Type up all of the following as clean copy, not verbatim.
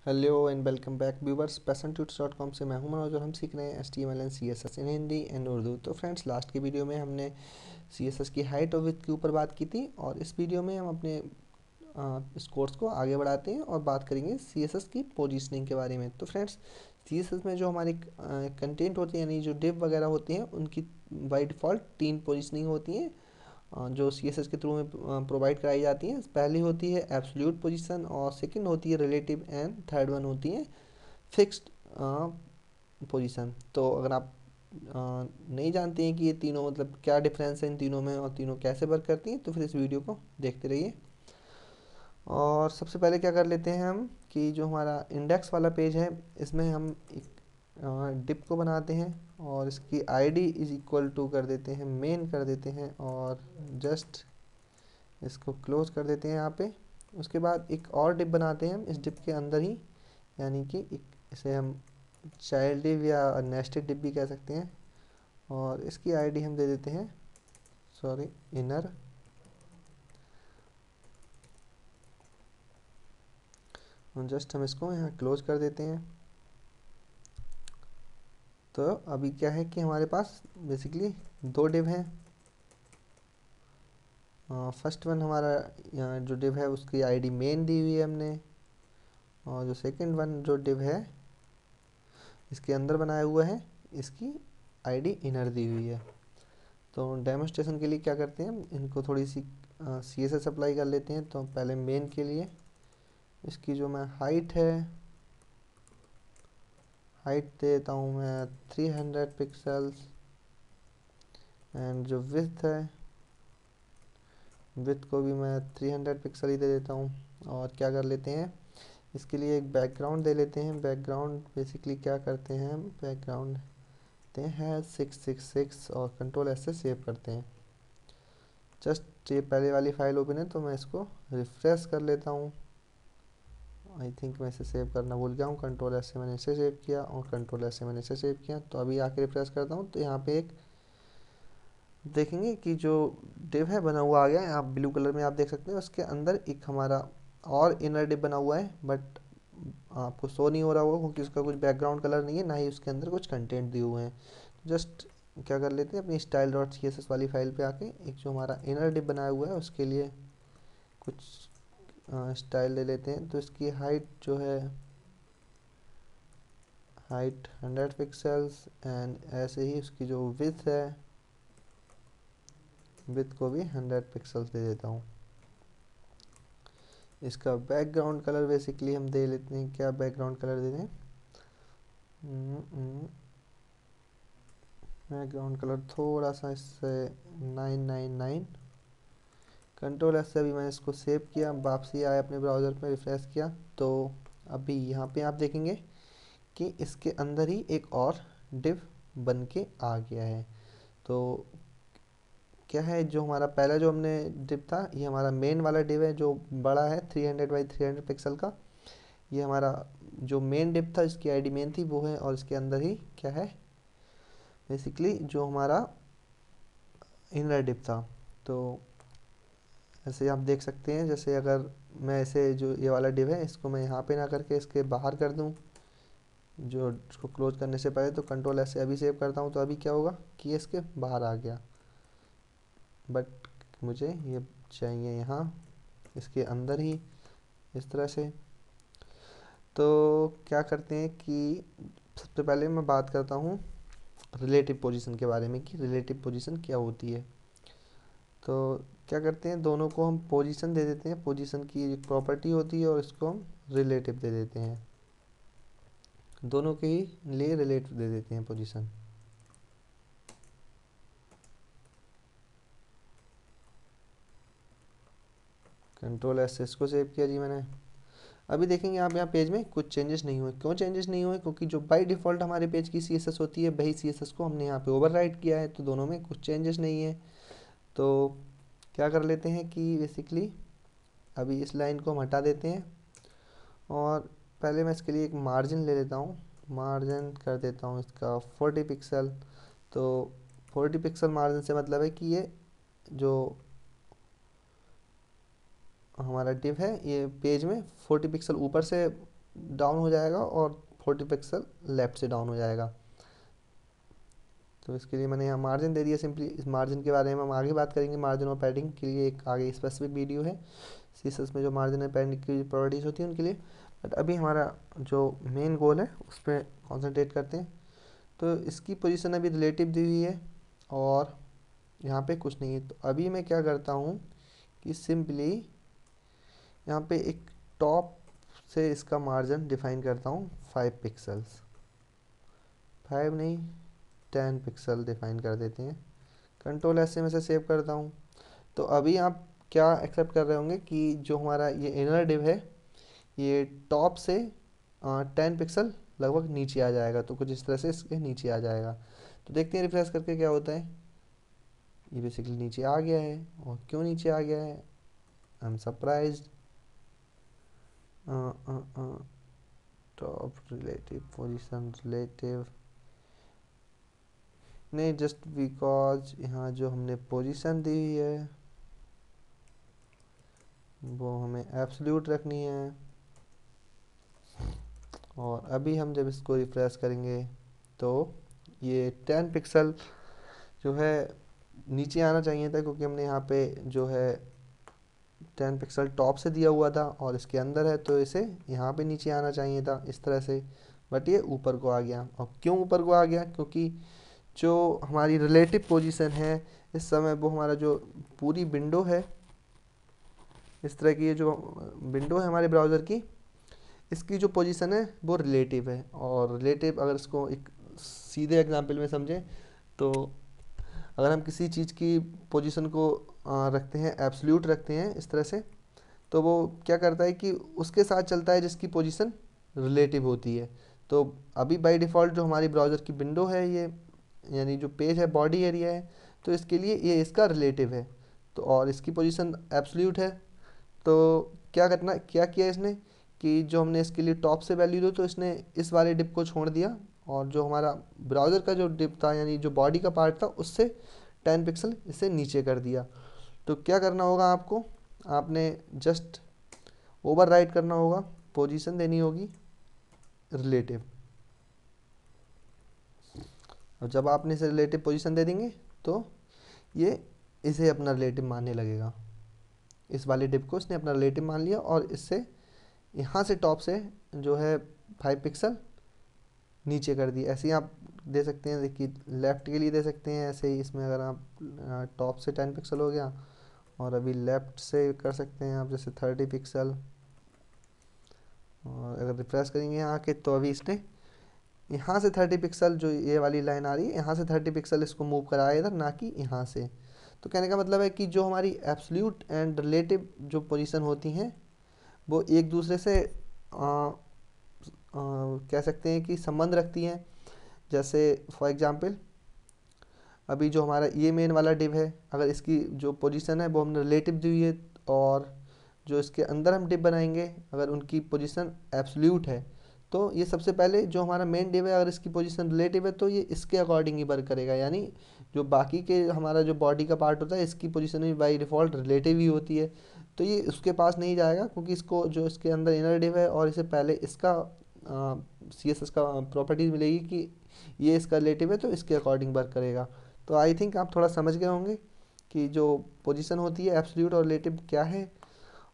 Hello and welcome back viewers. passiontutors.com से मैं हूं मनोज और हम सीख रहे हैं HTML and CSS in Hindi and Urdu. तो फ्रेंड्स, लास्ट की वीडियो में हमने CSS की हाइट और विड्थ के ऊपर बात की थी और इस वीडियो में हम अपने इस कोर्स को आगे बढ़ाते हैं और बात करेंगे CSS की पोजीशनिंग के बारे में। तो फ्रेंड्स, CSS में जो हमारी कंटेंट होती है यानी जो डिव वगैरह होती हैं उनकी बाय डिफ़ॉल्ट 3 पोजीशनिंग होती हैं जो CSS के थ्रू में प्रोवाइड कराई जाती हैं। पहली होती है एब्सोल्यूट पोजीशन और सेकंड होती है रिलेटिव एंड थर्ड वन होती है फिक्स्ड पोजीशन। तो अगर आप नहीं जानते हैं कि ये तीनों मतलब क्या डिफरेंस है इन तीनों में और तीनों कैसे वर्क करती हैं, तो फिर इस वीडियो को देखते रहिए। और सबसे पहले क्या कर लेते हैं हम कि जो हमारा इंडेक्स वाला पेज है इसमें हम एक डिप को बनाते हैं और इसकी आईडी इज इक्वल टू कर देते हैं मेन कर देते हैं और जस्ट इसको क्लोज कर देते हैं यहाँ पे। उसके बाद एक और डिप बनाते हैं हम इस डिप के अंदर ही, यानी कि एक इसे हम चाइल्ड डिव या नेस्टेड डिप भी कह सकते हैं और इसकी आईडी हम दे देते हैं इनर। जस्ट हम इसको यहाँ क्लोज कर देते हैं। तो अभी क्या है कि हमारे पास बेसिकली दो डिव हैं। फर्स्ट वन हमारा यहाँ जो डिव है उसकी आईडी मेन दी हुई है हमने, और जो सेकंड वन जो डिव है इसके अंदर बनाया हुआ है इसकी आईडी इनर दी हुई है। तो डेमोस्ट्रेशन के लिए क्या करते हैं हम इनको थोड़ी सी CSS अप्लाई कर लेते हैं। तो पहले मेन के लिए इसकी जो मैं हाइट है हाइट देता हूँ मैं 300 पिक्सल्स एंड जो विड्थ है विड्थ को भी मैं 300 पिक्सल ही दे देता हूँ। और क्या कर लेते हैं इसके लिए एक बैकग्राउंड दे लेते हैं। बैकग्राउंड बेसिकली क्या करते हैं हम बैकग्राउंड देते हैं 666 और कंट्रोल S से सेव करते हैं। जस्ट ये पहले वाली फाइल ओपन है तो मैं इसको रिफ्रेश कर लेता हूँ। आई थिंक मैं इसे सेव करना भूल गया हूँ। कंट्रोल S से मैंने इसे सेव किया और कंट्रोल S से मैंने इसे सेव किया। तो अभी आके रिफ्रेश करता हूँ तो यहाँ पे एक देखेंगे कि जो डिव है बना हुआ आ गया है। आप ब्लू कलर में आप देख सकते हैं उसके अंदर एक हमारा और इनर डिव बना हुआ है, बट आपको शो नहीं हो रहा होगा क्योंकि उसका कुछ बैकग्राउंड कलर नहीं है, ना ही उसके अंदर कुछ कंटेंट दिए हुए हैं। जस्ट क्या कर लेते हैं अपनी style.css वाली फाइल पे आके एक जो हमारा इनर डिव बनाया हुआ है उसके लिए कुछ स्टाइल ले लेते हैं। तो इसकी हाइट जो है हाइट 100 पिक्सल्स एंड ऐसे ही उसकी जो विड्थ है विड्थ को भी 100 पिक्सल्स दे देता हूँ। इसका बैकग्राउंड कलर बेसिकली हम दे लेते हैं। क्या बैकग्राउंड कलर दे दें बैकग्राउंड कलर थोड़ा सा इससे 999। कंट्रोल S से अभी मैंने इसको सेव किया, वापसी आया अपने ब्राउज़र पर रिफ्रेश किया तो अभी यहाँ पे आप देखेंगे कि इसके अंदर ही एक और डिव बन के आ गया है। तो क्या है जो हमारा पहला जो हमने डिव था ये हमारा मेन वाला डिव है जो बड़ा है 300 बाई 300 पिक्सल का। ये हमारा जो मेन डिव था इसकी आईडी मेन थी वो है, और इसके अंदर ही क्या है बेसिकली जो हमारा इनर डिव था। तो ऐसे आप देख सकते हैं जैसे अगर मैं इसे जो ये वाला डिव है इसको मैं यहाँ पे ना करके इसके बाहर कर दूँ, जो इसको क्लोज करने से पहले तो कंट्रोल ऐसे अभी सेव करता हूँ तो अभी क्या होगा कि ये इसके बाहर आ गया, बट मुझे ये चाहिए यहाँ इसके अंदर ही इस तरह से। तो क्या करते हैं कि सबसे पहले मैं बात करता हूँ रिलेटिव पोजीशन के बारे में कि रिलेटिव पोजीशन क्या होती है। तो क्या करते हैं दोनों को हम पोजीशन दे देते हैं। पोजीशन की एक प्रॉपर्टी होती है और इसको हम रिलेटिव दे देते हैं। दोनों के ही लिए रिलेटिव दे देते हैं पोजीशन। कंट्रोल S से इसको सेव किया जी मैंने। अभी देखेंगे आप यहाँ पेज में कुछ चेंजेस नहीं हुए। क्यों चेंजेस नहीं हुए? क्योंकि जो बाय डिफ़ॉल्ट हमारे पेज की CSS होती है वही CSS को हमने यहाँ पे ओवरराइट किया है, तो दोनों में कुछ चेंजेस नहीं है। तो क्या कर लेते हैं कि बेसिकली अभी इस लाइन को हम हटा देते हैं और पहले मैं इसके लिए एक मार्जिन ले लेता हूँ। मार्जिन कर देता हूँ इसका 40 पिक्सल। तो 40 पिक्सल मार्जिन से मतलब है कि ये जो हमारा डिव है ये पेज में 40 पिक्सल ऊपर से डाउन हो जाएगा और 40 पिक्सल लेफ्ट से डाउन हो जाएगा। तो इसके लिए मैंने यहाँ मार्जिन दे दिया सिंपली। इस मार्जिन के बारे में हम आगे बात करेंगे, मार्जिन और पैडिंग के लिए एक आगे स्पेसिफिक वीडियो है सीएसएस में जो मार्जिन और पैडिंग की प्रॉपर्टीज होती हैं उनके लिए। बट अभी हमारा जो मेन गोल है उस पर कॉन्सेंट्रेट करते हैं। तो इसकी पोजीशन अभी रिलेटिव दी हुई है और यहाँ पे कुछ नहीं है। तो अभी मैं क्या करता हूँ कि सिंपली यहाँ पे एक टॉप से इसका मार्जिन डिफाइन करता हूँ 5 पिक्सल्स, 5 नहीं 10 पिक्सल डिफाइन कर देते हैं। कंट्रोल एस से मैं इसे सेव करता हूँ। तो अभी आप क्या एक्सेप्ट कर रहे होंगे कि जो हमारा ये इनर डिव है ये टॉप से 10 पिक्सल लगभग नीचे आ जाएगा। तो कुछ इस तरह से इसके नीचे आ जाएगा। तो देखते हैं रिफ्रेश करके क्या होता है। ये बेसिकली नीचे आ गया है। और क्यों नीचे आ गया है, I am surprised. Top relative position relative नहीं, जस्ट बिकॉज यहाँ जो हमने पोजीशन दी हुई है वो हमें एब्सोल्यूट रखनी है। और अभी हम जब इसको रिफ्रेश करेंगे तो ये 10 पिक्सल जो है नीचे आना चाहिए था, क्योंकि हमने यहाँ पे जो है 10 पिक्सल टॉप से दिया हुआ था और इसके अंदर है तो इसे यहाँ पे नीचे आना चाहिए था इस तरह से। बट ये ऊपर को आ गया। और क्यों ऊपर को आ गया, क्योंकि जो हमारी रिलेटिव पोजीशन है इस समय वो हमारा जो पूरी विंडो है, इस तरह की ये जो विंडो है हमारे ब्राउज़र की, इसकी जो पोजीशन है वो रिलेटिव है। और रिलेटिव अगर इसको एक सीधे एग्जांपल में समझें तो अगर हम किसी चीज़ की पोजीशन को रखते हैं, एब्सोल्यूट रखते हैं इस तरह से, तो वो क्या करता है कि उसके साथ चलता है जिसकी पोजीशन रिलेटिव होती है। तो अभी बाय डिफ़ॉल्ट जो हमारी ब्राउज़र की विंडो है ये, यानी जो पेज है बॉडी एरिया है, तो इसके लिए ये इसका रिलेटिव है। तो और इसकी पोजीशन एब्सोल्यूट है। तो क्या किया इसने कि जो हमने इसके लिए टॉप से वैल्यू दो तो इसने इस वाले डिप को छोड़ दिया और जो हमारा ब्राउज़र का जो डिप था यानी जो बॉडी का पार्ट था उससे 10 पिक्सल इसे नीचे कर दिया। तो क्या करना होगा आपको, आपने जस्ट ओवर राइट करना होगा, पोजीशन देनी होगी रिलेटिव। और जब आपने इसे रिलेटिव पोजीशन दे देंगे तो ये इसे अपना रिलेटिव मानने लगेगा। इस वाले डिप को इसने अपना रिलेटिव मान लिया और इससे यहाँ से टॉप से जो है 5 पिक्सल नीचे कर दी। ऐसे ही आप दे सकते हैं, देखिए लेफ़्ट के लिए दे सकते हैं ऐसे ही। इसमें अगर आप टॉप से 10 पिक्सल हो गया और अभी लेफ़्ट से कर सकते हैं आप जैसे 30 पिक्सल। और अगर रिफ्रेश करेंगे यहाँ के तो अभी इसने यहाँ से 30 पिक्सल जो ये वाली लाइन आ रही है यहाँ से 30 पिक्सल इसको मूव कराया इधर, ना कि यहाँ से। तो कहने का मतलब है कि जो हमारी एब्सोल्यूट एंड रिलेटिव जो पोजीशन होती हैं वो एक दूसरे से कह सकते हैं कि संबंध रखती हैं। जैसे फॉर एग्जांपल अभी जो हमारा ये मेन वाला डिव है, अगर इसकी जो पोजीशन है वो हमने रिलेटिव दी हुई है और जो इसके अंदर हम डिव बनाएंगे अगर उनकी पोजीशन एब्सोल्यूट है तो ये सबसे पहले जो हमारा मेन डिव है अगर इसकी पोजीशन रिलेटिव है तो ये इसके अकॉर्डिंग ही वर्क करेगा। यानी जो बाकी के हमारा जो बॉडी का पार्ट होता है इसकी पोजीशन भी बाई डिफ़ॉल्ट रिलेटिव ही होती है। तो ये उसके पास नहीं जाएगा क्योंकि इसको जो इसके अंदर इनर डिव है और इसे पहले इसका सी एस एस का प्रॉपर्टीज मिलेगी कि ये इसका रिलेटिव है तो इसके अकॉर्डिंग वर्क करेगा। तो आई थिंक आप थोड़ा समझ गए होंगे कि जो पोजीशन होती है एब्सोल्यूट और रिलेटिव क्या है।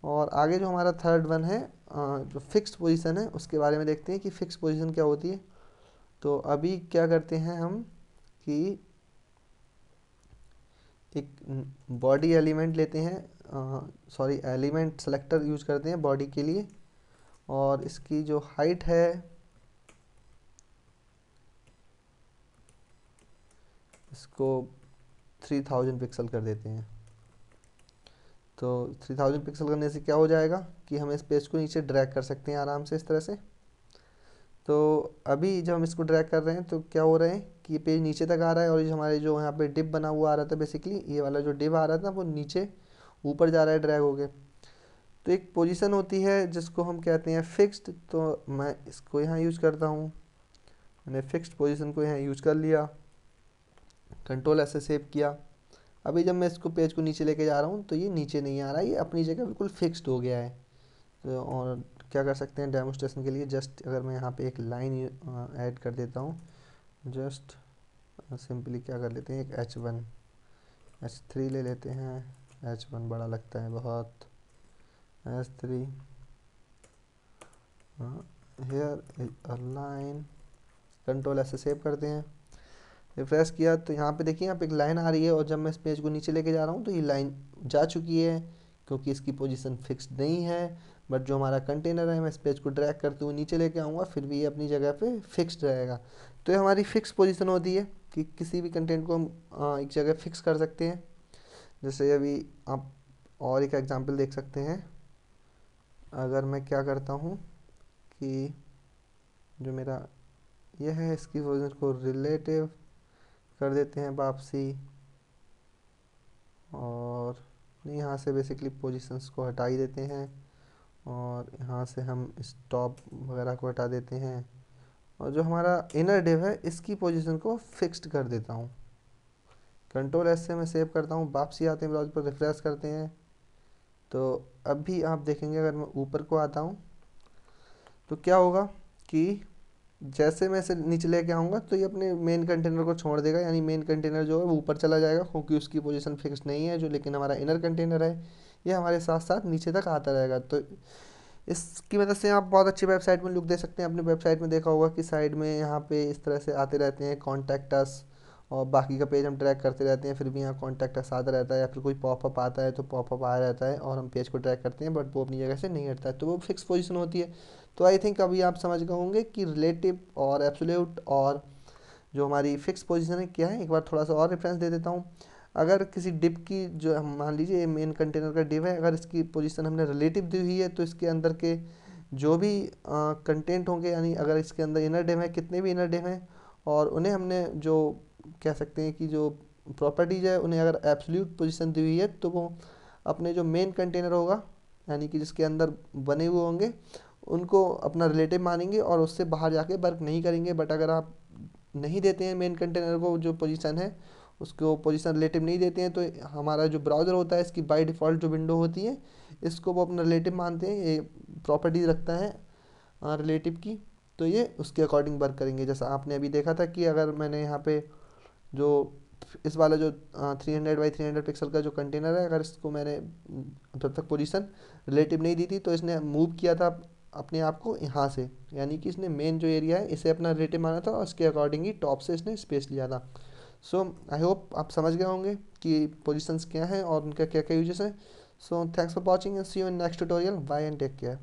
और आगे जो हमारा थर्ड वन है जो फिक्स्ड पोजीशन है उसके बारे में देखते हैं कि फिक्स्ड पोजीशन क्या होती है। तो अभी क्या करते हैं हम कि एक बॉडी एलिमेंट लेते हैं, सॉरी एलिमेंट सेलेक्टर यूज करते हैं बॉडी के लिए और इसकी जो हाइट है इसको 3000 पिक्सल कर देते हैं। तो 3000 पिक्सल करने से क्या हो जाएगा कि हम इस पेज को नीचे ड्रैग कर सकते हैं आराम से इस तरह से। तो अभी जब हम इसको ड्रैग कर रहे हैं तो क्या हो रहा है कि ये पेज नीचे तक आ रहा है और ये हमारे जो यहाँ पे डिप बना हुआ आ रहा था, बेसिकली ये वाला जो डिप आ रहा था वो नीचे ऊपर जा रहा है ड्रैग हो गया। तो एक पोजीशन होती है जिसको हम कहते हैं फिक्स्ड, तो मैं इसको यहाँ यूज करता हूँ। मैंने फिक्स्ड पोजीशन को यहाँ यूज कर लिया, कंट्रोल ऐसे सेव किया। अभी जब मैं इसको पेज को नीचे लेके जा रहा हूँ तो ये नीचे नहीं आ रहा है, ये अपनी जगह बिल्कुल फिक्स्ड हो गया है। तो और क्या कर सकते हैं डेमोस्ट्रेशन के लिए, जस्ट अगर मैं यहाँ पे एक लाइन ऐड कर देता हूँ, जस्ट सिंपली क्या कर लेते हैं, एक H3 ले लेते हैं, H1 बड़ा लगता है बहुत, H3 हेयर अ लाइन, कंट्रोल ऐसे सेव करते हैं। रिफ्रेश किया तो यहाँ पे देखिए यहाँ पे एक लाइन आ रही है, और जब मैं इस पेज को नीचे लेके जा रहा हूँ तो ये लाइन जा चुकी है, क्योंकि इसकी पोजीशन फिक्स्ड नहीं है। बट जो हमारा कंटेनर है, मैं इस पेज को ड्रैग करते हुए नीचे लेके आऊँगा, फिर भी ये अपनी जगह पे फिक्स्ड रहेगा। तो ये हमारी फिक्स पोजीशन होती है कि किसी भी कंटेंट को हम एक जगह फिक्स कर सकते हैं। जैसे अभी आप और एक एग्जांपल देख सकते हैं। अगर मैं क्या करता हूँ कि जो मेरा यह है, इसकी पोजीशन को रिलेटिव कर देते हैं वापसी, और यहाँ से बेसिकली पोजीशंस को हटा ही देते हैं, और यहाँ से हम स्टॉप वगैरह को हटा देते हैं, और जो हमारा इनर डिव है इसकी पोजीशन को फिक्स्ड कर देता हूँ। कंट्रोल एस से मैं सेव करता हूँ, वापसी आते हैं ब्राउज़र पर, रिफ्रेश करते हैं। तो अब भी आप देखेंगे अगर मैं ऊपर को आता हूँ तो क्या होगा कि जैसे मैं इसे नीचे लेके आऊँगा तो ये अपने मेन कंटेनर को छोड़ देगा, यानी मेन कंटेनर जो है वो ऊपर चला जाएगा, क्योंकि उसकी पोजीशन फिक्स नहीं है। जो लेकिन हमारा इनर कंटेनर है ये हमारे साथ साथ नीचे तक आता रहेगा। तो इसकी मदद से आप बहुत अच्छी वेबसाइट में लुक दे सकते हैं। अपनी वेबसाइट में देखा होगा कि साइड में यहाँ पे इस तरह से आते रहते हैं कॉन्टैक्ट अस, और बाकी का पेज हम ट्रैक करते रहते हैं, फिर भी यहाँ कॉन्टैक्ट अस आता रहता है, या फिर कोई पॉपअप आता है तो पॉपअप आया रहता है और हम पेज को ट्रैक करते हैं, बट वो अपनी जगह से नहीं हटता है, तो वो फिक्स पोजीशन होती है। तो आई थिंक अभी आप समझ गए होंगे कि रिलेटिव और एब्सोल्यूट और जो हमारी फिक्स पोजीशन है क्या है। एक बार थोड़ा सा और रेफरेंस दे देता हूँ। अगर किसी डिप की, जो हम मान लीजिए मेन कंटेनर का डिप है, अगर इसकी पोजीशन हमने रिलेटिव दी हुई है तो इसके अंदर के जो भी कंटेंट होंगे, यानी अगर इसके अंदर इनर डिव है, कितने भी इनर डिव हैं, और उन्हें हमने जो कह सकते हैं कि जो प्रॉपर्टीज है उन्हें अगर एब्सोल्यूट पोजीशन दी हुई है, तो वो अपने जो मेन कंटेनर होगा, यानी कि जिसके अंदर बने हुए होंगे, उनको अपना रिलेटिव मानेंगे और उससे बाहर जाके वर्क नहीं करेंगे। बट अगर आप नहीं देते हैं मेन कंटेनर को जो पोजीशन है, उसको पोजीशन रिलेटिव नहीं देते हैं, तो हमारा जो ब्राउज़र होता है इसकी बाय डिफ़ॉल्ट जो विंडो होती है इसको वो अपना रिलेटिव मानते हैं, ये प्रॉपर्टीज रखता है रिलेटिव की, तो ये उसके अकॉर्डिंग वर्क करेंगे। जैसा आपने अभी देखा था कि अगर मैंने यहाँ पे जो इस वाला जो 300 बाई 300 पिक्सल का जो कंटेनर है, अगर इसको मैंने जब तक पोजीशन रिलेटिव नहीं दी थी तो इसने मूव किया था अपने आप को यहाँ से, यानी कि इसने मेन जो एरिया है इसे अपना रिलेटिव माना था और इसके अकॉर्डिंग ही टॉप से इसने स्पेस लिया था। सो आई होप आप समझ गए होंगे कि पोजीशंस क्या हैं और उनका क्या क्या यूजेस हैं। So thanks for watching and see you in next tutorial, bye and take care.